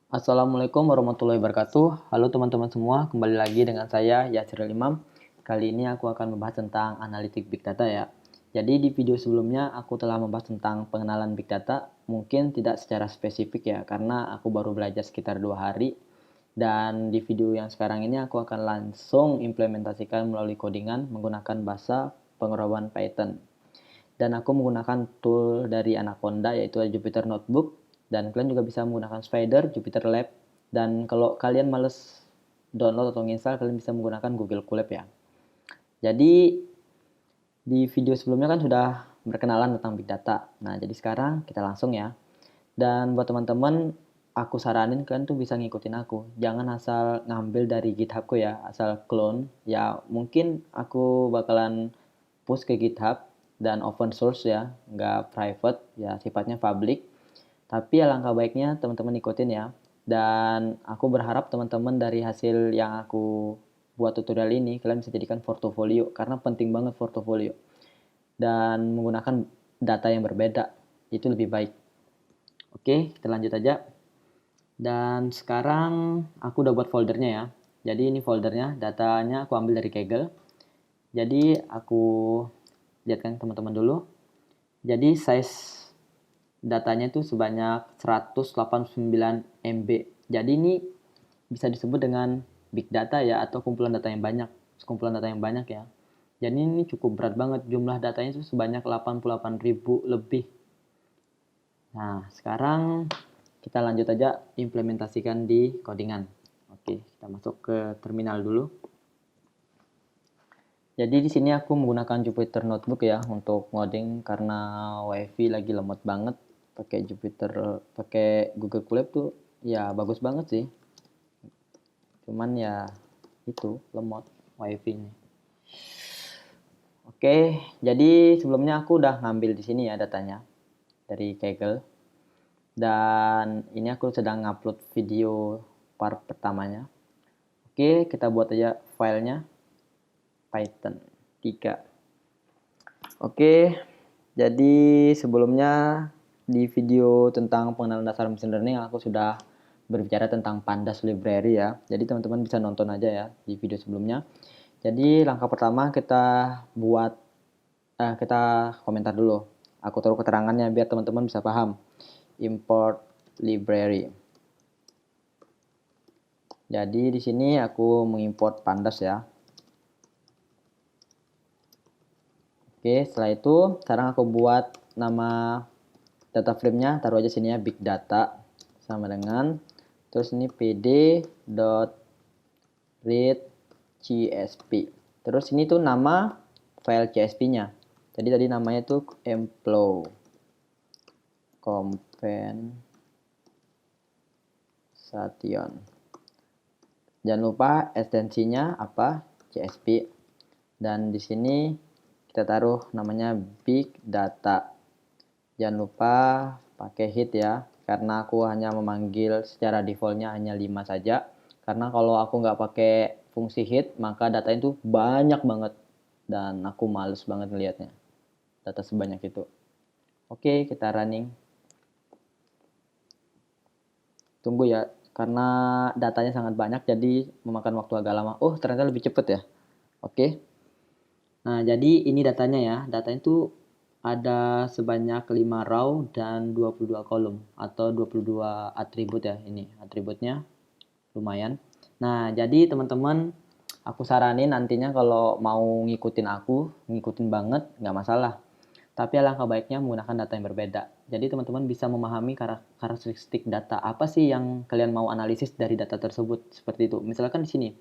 Assalamualaikum warahmatullahi wabarakatuh. Halo teman-teman semua, kembali lagi dengan saya Yasril Imam. Kali ini aku akan membahas tentang analitik big data ya. Jadi di video sebelumnya aku telah membahas tentang pengenalan big data, mungkin tidak secara spesifik ya, karena aku baru belajar sekitar 2 hari. Dan di video yang sekarang ini aku akan langsung implementasikan melalui codingan menggunakan bahasa pengetahuan Python. Dan aku menggunakan tool dari Anaconda yaitu Jupyter Notebook, dan kalian juga bisa menggunakan Spider, Jupyter Lab, dan kalau kalian males download atau install, kalian bisa menggunakan Google Colab ya. Jadi di video sebelumnya kan sudah berkenalan tentang big data. Nah, jadi sekarang kita langsung ya. Dan buat teman-teman, aku saranin kalian tuh bisa ngikutin aku. Jangan asal ngambil dari GitHubku ya, asal clone. Ya, mungkin aku bakalan push ke GitHub dan open source ya, nggak private, ya sifatnya public. Tapi alangkah baiknya teman-teman ikutin ya. Dan aku berharap teman-teman dari hasil yang aku buat tutorial ini, kalian bisa jadikan portofolio, karena penting banget portofolio. Dan menggunakan data yang berbeda, itu lebih baik. Oke, kita lanjut aja. Dan sekarang aku udah buat foldernya ya. Jadi ini foldernya, datanya aku ambil dari Kaggle. Jadi aku lihatkan teman-teman dulu. Jadi size datanya itu sebanyak 189 MB. Jadi ini bisa disebut dengan big data ya, atau kumpulan data yang banyak. Kumpulan data yang banyak ya. Jadi ini cukup berat banget. Jumlah datanya itu sebanyak 88.000 lebih. Nah, sekarang kita lanjut aja implementasikan di codingan. Oke, kita masuk ke terminal dulu. Jadi di sini aku menggunakan Jupyter Notebook ya untuk ngoding, karena WiFi lagi lemot banget. Pakai Jupyter, pakai Google Colab tuh ya bagus banget sih. Cuman ya itu lemot WiFi-nya. Oke, jadi sebelumnya aku udah ngambil di sini ya datanya dari Kaggle. Dan ini aku sedang ngupload video part pertamanya. Oke, kita buat aja filenya Python 3. Oke, jadi sebelumnya di video tentang pengenalan dasar machine learning aku sudah berbicara tentang Pandas library ya. Jadi teman-teman bisa nonton aja ya di video sebelumnya. Jadi langkah pertama kita komentar dulu. Aku taruh keterangannya biar teman-teman bisa paham. Import library. Jadi di sini aku mengimport Pandas ya. Oke, setelah itu sekarang aku buat nama data frame-nya, taruh aja sini ya big data sama dengan terus ini pd.read csp. Terus ini tuh nama file csp-nya. Jadi tadi namanya tuh employ compensation. Jangan lupa ekstensinya apa? CSP. Dan di sini kita taruh namanya big data. Jangan lupa pakai hit ya, karena aku hanya memanggil secara defaultnya hanya 5 saja. Karena kalau aku nggak pakai fungsi hit, maka data itu banyak banget. Dan aku males banget ngelihatnya. Data sebanyak itu. Oke, kita running. Tunggu ya, karena datanya sangat banyak, jadi memakan waktu agak lama. Oh, ternyata lebih cepet ya. Oke. Nah, jadi ini datanya ya. Datanya itu ada sebanyak 5 row dan 22 kolom atau 22 atribut ya ini. Atributnya lumayan. Nah, jadi teman-teman aku saranin nantinya kalau mau ngikutin banget nggak masalah. Tapi alangkah baiknya menggunakan data yang berbeda. Jadi teman-teman bisa memahami karakteristik data apa sih yang kalian mau analisis dari data tersebut seperti itu. Misalkan di sini.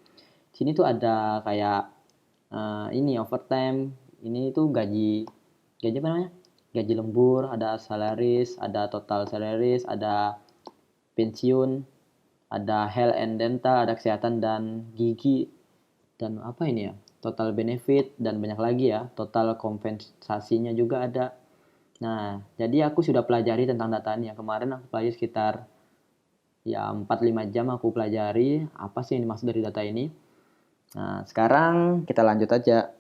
Sini tuh ada kayak ini overtime, ini tuh gaji apa namanya, gaji lembur, ada salaries, ada total salaries, ada pensiun, ada health and dental, ada kesehatan dan gigi, dan apa ini ya, total benefit, dan banyak lagi ya, total kompensasinya juga ada. Nah, jadi aku sudah pelajari tentang data ini ya, kemarin aku pelajari sekitar ya 4-5 jam aku pelajari apa sih yang dimaksud dari data ini. Nah, sekarang kita lanjut aja.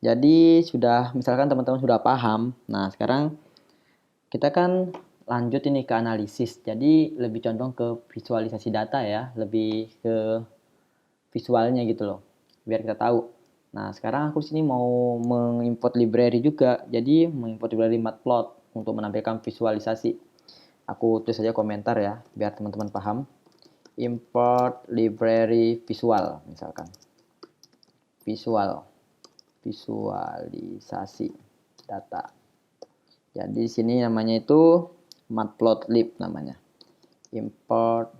Jadi misalkan teman-teman sudah paham. Nah, sekarang kita kan lanjut ini ke analisis. Jadi lebih condong ke visualisasi data ya, lebih ke visualnya gitu loh, biar kita tahu. Nah, sekarang aku sini mau mengimport library juga. Jadi mengimport library Matplot untuk menampilkan visualisasi. Aku tulis saja komentar ya, biar teman-teman paham. Import library visual misalkan. Visualisasi data. Jadi di sini namanya itu matplotlib namanya. Import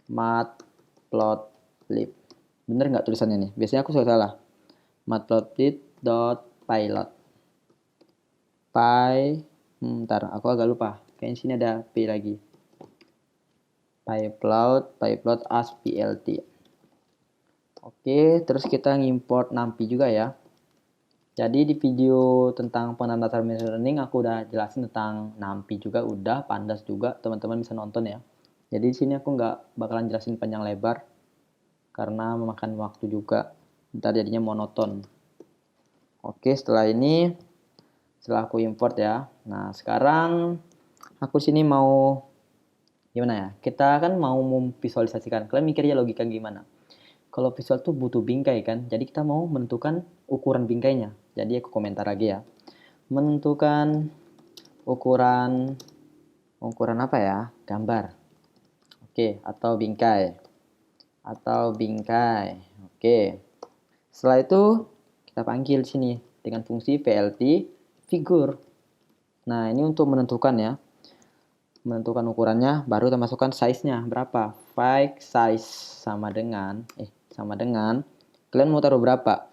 matplotlib. Bener nggak tulisannya nih? Biasanya aku suka salah. matplotlib.pylot. Ntar aku agak lupa. Kayaknya sini ada P lagi. pyplot as plt. Oke, terus kita ngimport numpy juga ya. Jadi di video tentang pengenal dasar machine learning aku udah jelasin tentang numpy juga, udah pandas juga, teman-teman bisa nonton ya. Jadi di sini aku nggak bakalan jelasin panjang lebar karena memakan waktu juga, ntar jadinya monoton. Oke, setelah aku import ya. Nah, sekarang aku sini mau gimana ya? Kita kan mau memvisualisasikan. Kalian mikir ya logika gimana? Kalau visual tuh butuh bingkai kan, jadi kita mau menentukan ukuran bingkainya. Jadi aku komentar lagi ya. Menentukan ukuran apa ya? Gambar. Oke, atau bingkai. Oke. Setelah itu kita panggil sini dengan fungsi plt figure. Nah, ini untuk menentukan ya. Menentukan ukurannya, baru kita masukkan size-nya berapa. File size sama dengan kalian mau taruh berapa?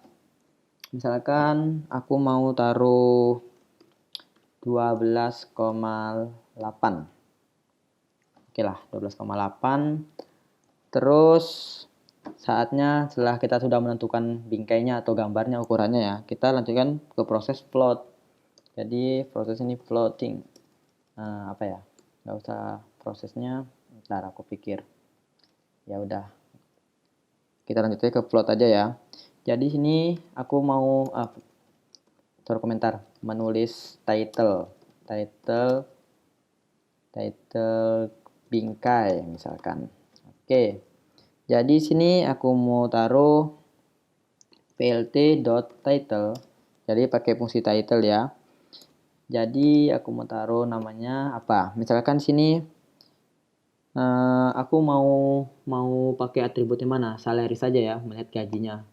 Misalkan aku mau taruh 12,8. Oke lah, 12,8. Terus saatnya setelah kita sudah menentukan bingkainya atau gambarnya, ukurannya ya, kita lanjutkan ke proses plot. Jadi proses ini plotting. Nah, apa ya? Nggak usah prosesnya, ntar aku pikir. Ya udah. Kita lanjutnya ke plot aja ya. Jadi sini aku mau taruh komentar, menulis title bingkai misalkan. Oke. Jadi sini aku mau taruh plt.title. Jadi pakai fungsi title ya. Jadi aku mau taruh namanya apa? Misalkan sini aku mau pakai atributnya mana? Salary saja ya, melihat gajinya.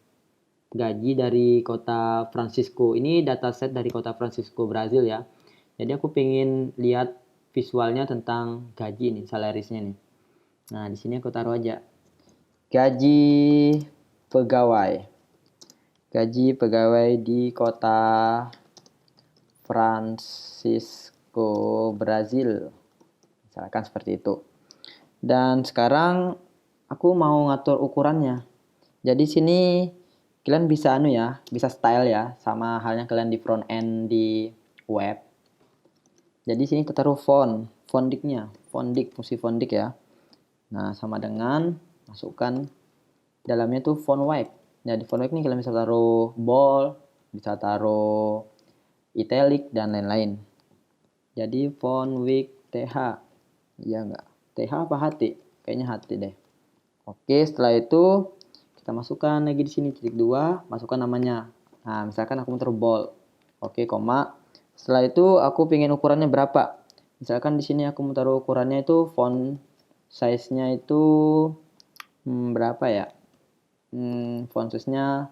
Gaji dari kota Francisco. Ini dataset dari kota Francisco, Brazil ya. Jadi aku pengen lihat visualnya tentang gaji nih, salarisnya nih. Nah, di sini aku taruh aja gaji pegawai. Gaji pegawai di kota Francisco, Brazil. Misalkan seperti itu. Dan sekarang aku mau ngatur ukurannya. Jadi sini kalian bisa bisa style ya, sama halnya kalian di front end di web. Jadi sini kita taruh fondiknya, fungsi fondik ya. Nah, sama dengan masukkan dalamnya tuh font weight. Nah, di font weight ini kalian bisa taruh bold, bisa taruh italic dan lain-lain. Jadi font weight TH. Iya enggak? TH apa HT? Kayaknya HT deh. Oke, setelah itu kita masukkan lagi di sini titik 2, masukkan namanya. Nah, misalkan aku mau taruh bold. Oke, koma. Setelah itu aku pengen ukurannya berapa? Misalkan di sini aku mau taruh ukurannya itu font size-nya itu berapa ya? Font size-nya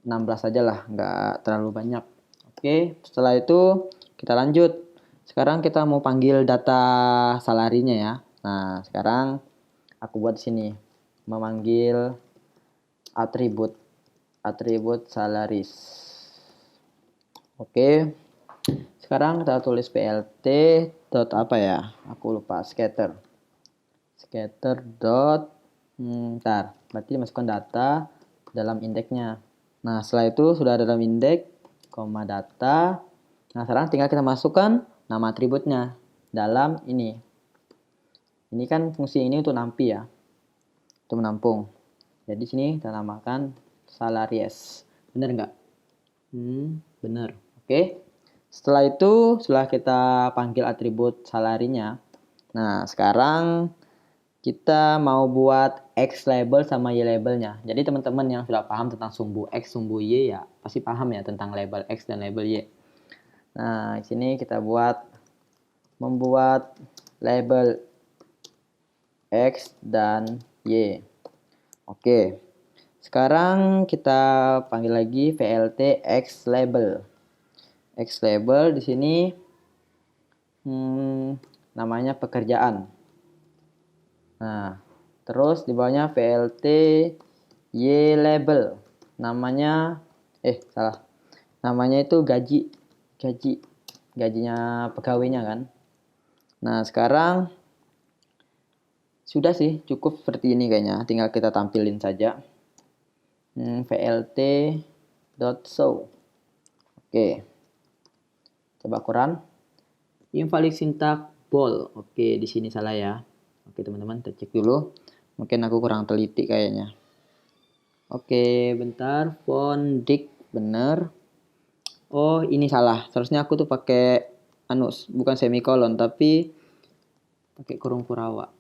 16 aja lah, nggak terlalu banyak. Oke, setelah itu kita lanjut. Sekarang kita mau panggil data salarinya ya. Nah, sekarang aku buat sini memanggil atribut salaris. Oke. Sekarang kita tulis plt dot apa ya? Aku lupa, scatter dot berarti masukkan data dalam indeksnya. Nah, setelah itu sudah dalam indeks, koma data. Nah, sekarang tinggal kita masukkan nama atributnya dalam ini. Ini kan fungsi ini untuk numpy ya, untuk menampung. Jadi sini kita namakan salaries. Bener nggak? Bener. Oke. Setelah itu, setelah kita panggil atribut salary-nya, nah sekarang kita mau buat X label sama Y labelnya. Jadi teman-teman yang sudah paham tentang sumbu X, sumbu Y ya pasti paham ya tentang label X dan label Y. Nah, di sini kita membuat label X dan Y. Oke. Sekarang kita panggil lagi VLT X label. X label di sini namanya pekerjaan. Nah, terus di bawahnya VLT Y label. Namanya namanya itu gajinya pegawainya kan. Nah, sekarang sudah sih cukup seperti ini kayaknya, tinggal kita tampilin saja. VLT.show. Oke. Coba ukuran. Invalid syntax bold. Oke, di sini salah ya. Oke, teman-teman, kita cek dulu. Mungkin aku kurang teliti kayaknya. Oke, bentar. Font dict bener. Oh, ini salah. Seharusnya aku tuh pakai bukan semikolon tapi pakai kurung kurawa.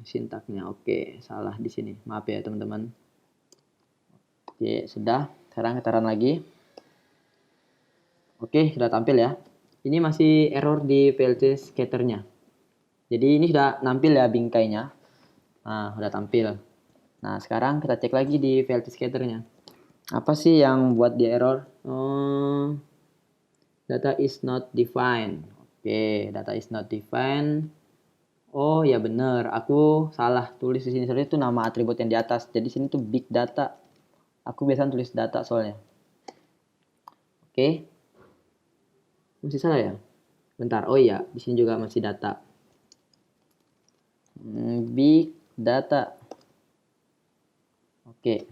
Sintaknya oke, salah di sini. Maaf ya, teman-teman. Oke, sudah. Sekarang kita run lagi. Oke, sudah tampil ya. Ini masih error di VLT scatternya. Jadi ini sudah nampil ya bingkainya. Nah, sudah tampil. Nah, sekarang kita cek lagi di VLT scatternya. Apa sih yang buat dia error? Data is not defined. Oke, data is not defined. Oh ya bener, aku salah tulis di sini. Soalnya itu nama atribut yang di atas. Jadi sini tuh big data. Aku biasa tulis data soalnya. Oke. Masih salah ya? Bentar. Oh iya, di sini juga masih data. Big data. Oke.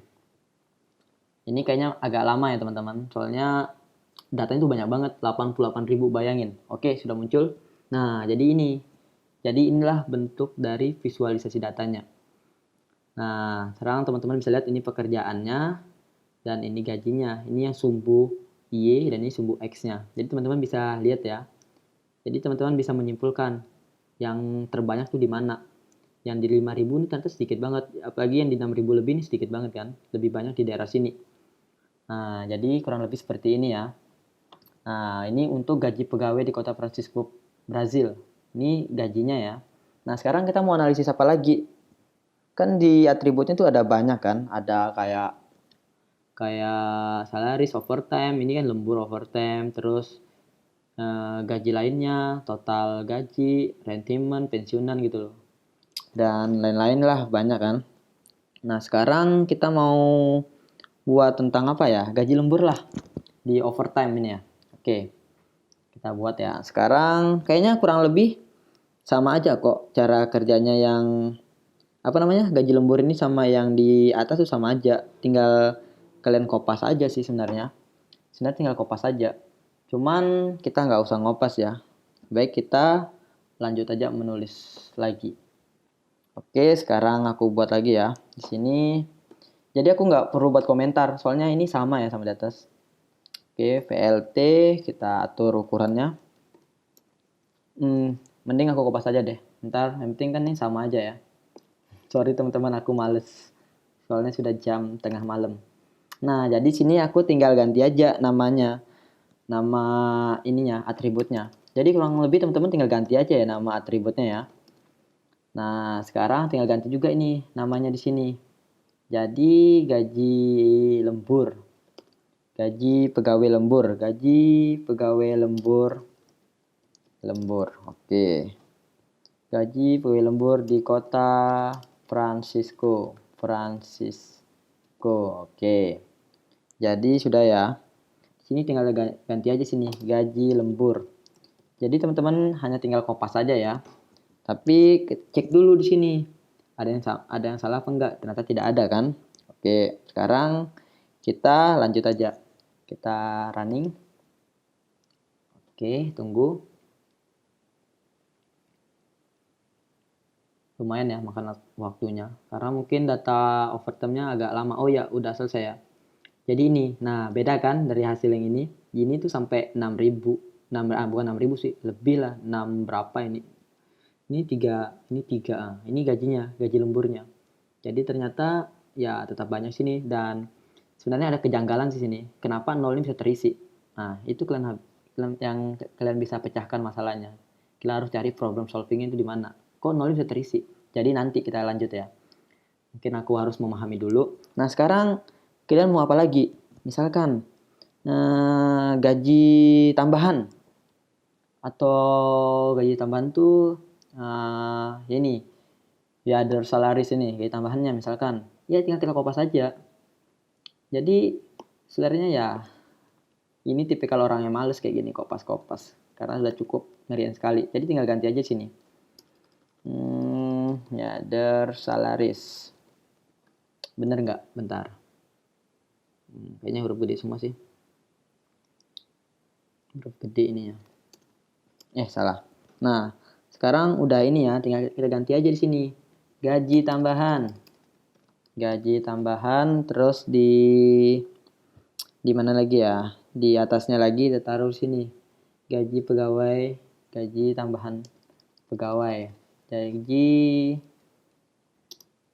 Ini kayaknya agak lama ya teman-teman. Soalnya datanya itu banyak banget, 88.000 bayangin. Oke, sudah muncul. Nah, jadi ini. Jadi inilah bentuk dari visualisasi datanya. Nah, sekarang teman-teman bisa lihat ini pekerjaannya dan ini gajinya. Ini yang sumbu Y dan ini sumbu X-nya. Jadi teman-teman bisa lihat ya. Jadi teman-teman bisa menyimpulkan yang terbanyak tuh di mana. Yang di 5.000 ini ternyata sedikit banget. Apalagi yang di 6.000 lebih ini sedikit banget kan. Lebih banyak di daerah sini. Nah, jadi kurang lebih seperti ini ya. Nah, ini untuk gaji pegawai di Kota Francisco, Brazil. Ini gajinya ya. Nah, sekarang kita mau analisis apa lagi? Kan di atributnya tuh ada banyak kan. Ada kayak salaris, overtime, ini kan lembur overtime, terus gaji lainnya, total gaji, rentimen, pensiunan gitu loh. Dan lain-lain lah, banyak kan. Nah, sekarang kita mau buat tentang apa ya? Gaji lembur lah di overtime ini ya. Oke. Kita buat ya. Sekarang kayaknya kurang lebih sama aja kok cara kerjanya yang gaji lembur ini sama yang di atas tuh sama aja. Tinggal kalian kopas aja sih sebenarnya. Sebenarnya tinggal kopas aja. Cuman kita nggak usah ngopas ya. Baik, kita lanjut aja menulis lagi. Oke, sekarang aku buat lagi ya. Di sini. Jadi aku nggak perlu buat komentar. Soalnya ini sama ya sama di atas. Oke, VLT. Kita atur ukurannya. Mending aku kopas aja deh. Ntar, yang penting kan ini sama aja ya. Sorry teman-teman, aku males. Soalnya sudah jam tengah malam. Nah, jadi sini aku tinggal ganti aja namanya. Nama ininya, atributnya. Jadi kurang lebih teman-teman tinggal ganti aja ya nama atributnya ya. Nah, sekarang tinggal ganti juga ini namanya di sini. Jadi gaji lembur. Gaji pegawai lembur. Gaji pegawai lembur. Oke. Gaji pegawai lembur di Kota Francisco. Oke. Jadi sudah ya. Sini tinggal ganti aja sini gaji lembur. Jadi teman-teman hanya tinggal kopas saja ya. Tapi cek dulu di sini. Ada yang salah apa enggak? Ternyata tidak ada kan? Oke, sekarang kita lanjut aja. Kita running. Oke, tunggu. Lumayan ya makan waktunya. Karena mungkin data overtime-nya agak lama. Oh ya, udah selesai ya. Jadi ini, nah beda kan dari hasil yang ini. Ini tuh sampai 6.000. Bukan 6.000 sih, lebih lah, 6 berapa ini. Ini 3, ini gajinya, gaji lemburnya. Jadi ternyata ya tetap banyak sini, dan sebenarnya ada kejanggalan di sini. Kenapa 0 ini bisa terisi? Nah, itu yang kalian bisa pecahkan masalahnya. Kalian harus cari problem solvingnya itu di mana. Kok 0 bisa terisi? Jadi nanti kita lanjut ya. Mungkin aku harus memahami dulu. Nah, sekarang kalian mau apa lagi? Misalkan gaji tambahan, atau gaji tambahan tuh ini ya, other salaries ini, gaji tambahannya misalkan ya tinggal kita kopas aja. Jadi sebenarnya ya ini tipikal orang yang males kayak gini, kopas-kopas, karena sudah cukup ngerian sekali. Jadi tinggal ganti aja sini. Ya, other salaries. Bener nggak? Bentar. Kayaknya huruf gede semua sih. Huruf gede ini ya. Salah. Nah, sekarang udah ini ya, tinggal kita ganti aja di sini. Gaji tambahan. Gaji tambahan, terus di mana lagi ya? Di atasnya lagi kita taruh sini. Gaji pegawai, gaji tambahan pegawai. Gaji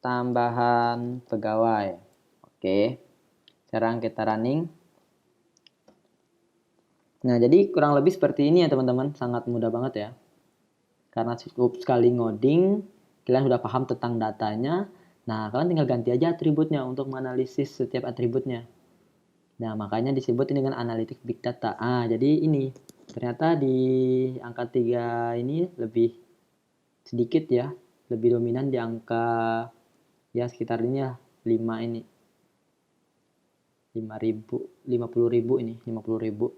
tambahan pegawai. Oke. Sekarang kita running. Nah, jadi kurang lebih seperti ini ya teman-teman. Sangat mudah banget ya. Karena cukup sekali ngoding, kalian sudah paham tentang datanya. Nah, kalian tinggal ganti aja atributnya untuk menganalisis setiap atributnya. Nah, makanya disebut ini dengan analitik big data. Jadi ini ternyata di angka 3 ini lebih sedikit ya. Lebih dominan di angka ya sekitar ini ya, 5 ini. 50.000 ini, 50.000.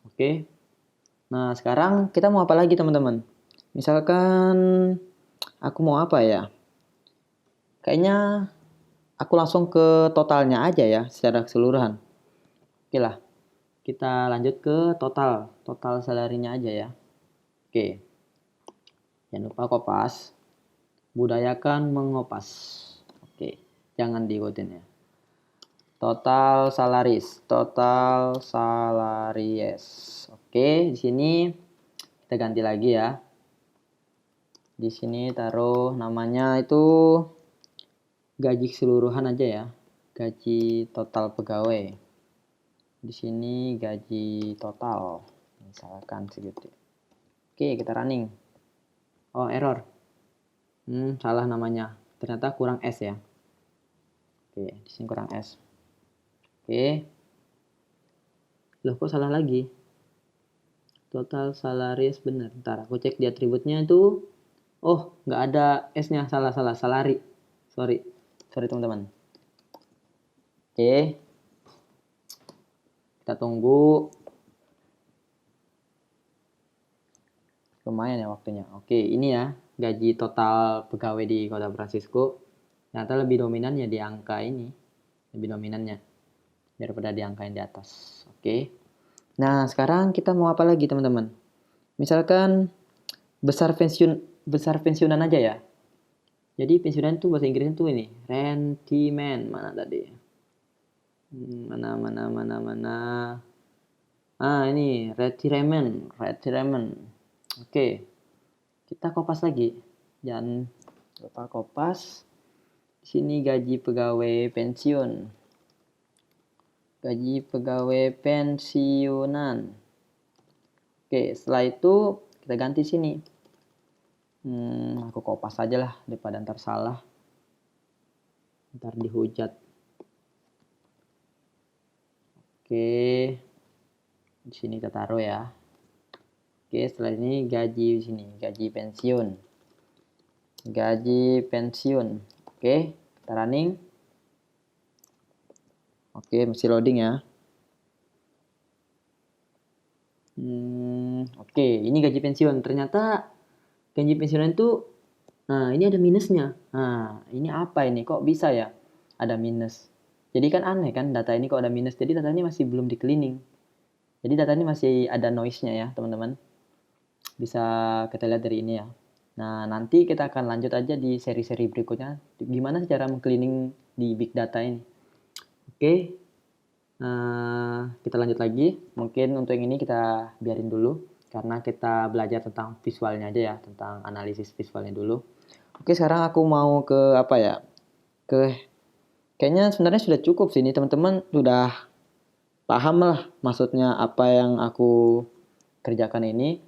Oke. Nah, sekarang kita mau apa lagi teman-teman? Misalkan aku mau apa ya? Kayaknya aku langsung ke totalnya aja ya, secara keseluruhan. Oke lah, kita lanjut ke total salarinya aja ya. Oke, jangan lupa kopas, budayakan mengopas. Oke, jangan diikutin ya. Total salaries. Oke, di sini kita ganti lagi ya. Di sini taruh namanya itu gaji keseluruhan aja ya. Gaji total pegawai. Di sini gaji total. Misalkan segitu. Oke, kita running. Oh, error. Salah namanya. Ternyata kurang S ya. Oke, di sini kurang S. Oke. Loh, kok salah lagi? Total salaries bener. Ntar aku cek di atributnya itu. Oh, nggak ada S-nya. Salah. Salary. Sorry teman-teman. Oke. Kita tunggu. Lumayan ya waktunya. Oke, ini ya gaji total pegawai di Kota Francisco. Ternyata lebih dominan ya di angka ini. Lebih dominannya daripada di angka yang di atas. Oke. Nah, sekarang kita mau apa lagi teman-teman? Misalkan besar pensiunan aja ya. Jadi pensiunan itu bahasa Inggrisnya tuh ini, rentimen. Mana tadi? Mana. Ini retirement. Oke. Kita kopas lagi. Jangan lupa kopas. Di sini gaji pegawai pensiun. Gaji pegawai pensiunan. Oke, setelah itu kita ganti sini. Aku kopas aja lah daripada ntar salah. Ntar dihujat. Oke. Di sini kita taruh ya. Oke, setelah ini gaji di sini, gaji pensiun. Gaji pensiun. Oke, kita running. Oke, masih loading ya. Oke, ini gaji pensiun. Ternyata gaji pensiunan itu, ini ada minusnya. Ini apa ini? Kok bisa ya ada minus? Jadi kan aneh kan data ini kok ada minus. Jadi data ini masih belum di cleaning. Jadi data ini masih ada noise-nya ya teman-teman. Bisa kita lihat dari ini ya. Nah, nanti kita akan lanjut aja di seri-seri berikutnya. Gimana cara meng-cleaning di big data ini. Oke. Kita lanjut lagi. Mungkin untuk yang ini kita biarin dulu karena kita belajar tentang visualnya aja ya, tentang analisis visualnya dulu. Oke, sekarang aku mau ke apa ya? Kayaknya sebenarnya sudah cukup sih ini teman-teman sudah paham lah maksudnya apa yang aku kerjakan ini.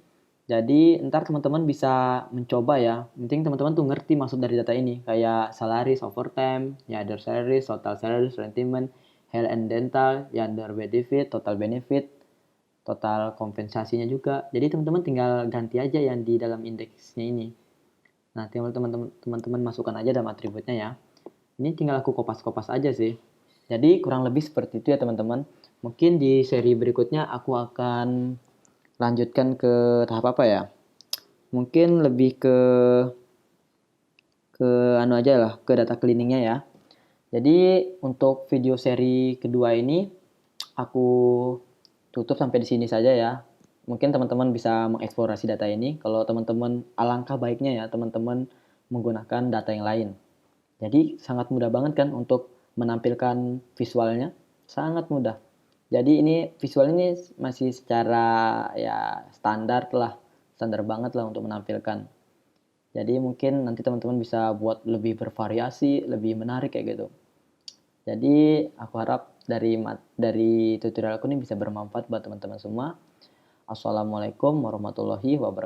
Jadi ntar teman-teman bisa mencoba ya. Penting teman-teman tuh ngerti maksud dari data ini. Kayak salaries, overtime, ya other salaries, total salaries, rentiment, health and dental, ya other benefit, total kompensasinya juga. Jadi teman-teman tinggal ganti aja yang di dalam indeksnya ini. Nah, tinggal teman-teman masukkan aja dalam atributnya ya. Ini tinggal aku kopas-kopas aja sih. Jadi kurang lebih seperti itu ya teman-teman. Mungkin di seri berikutnya aku akan lanjutkan ke tahap apa ya? Mungkin lebih ke anu aja lah, ke data cleaningnya ya. Jadi untuk video seri kedua ini aku tutup sampai di sini saja ya. Mungkin teman-teman bisa mengeksplorasi data ini. Kalau teman-teman alangkah baiknya ya teman-teman menggunakan data yang lain. Jadi sangat mudah banget kan untuk menampilkan visualnya, sangat mudah. Jadi ini visual ini masih secara ya standar banget lah untuk menampilkan. Jadi mungkin nanti teman-teman bisa buat lebih bervariasi, lebih menarik kayak gitu. Jadi aku harap dari tutorial aku ini bisa bermanfaat buat teman-teman semua. Assalamualaikum warahmatullahi wabarakatuh.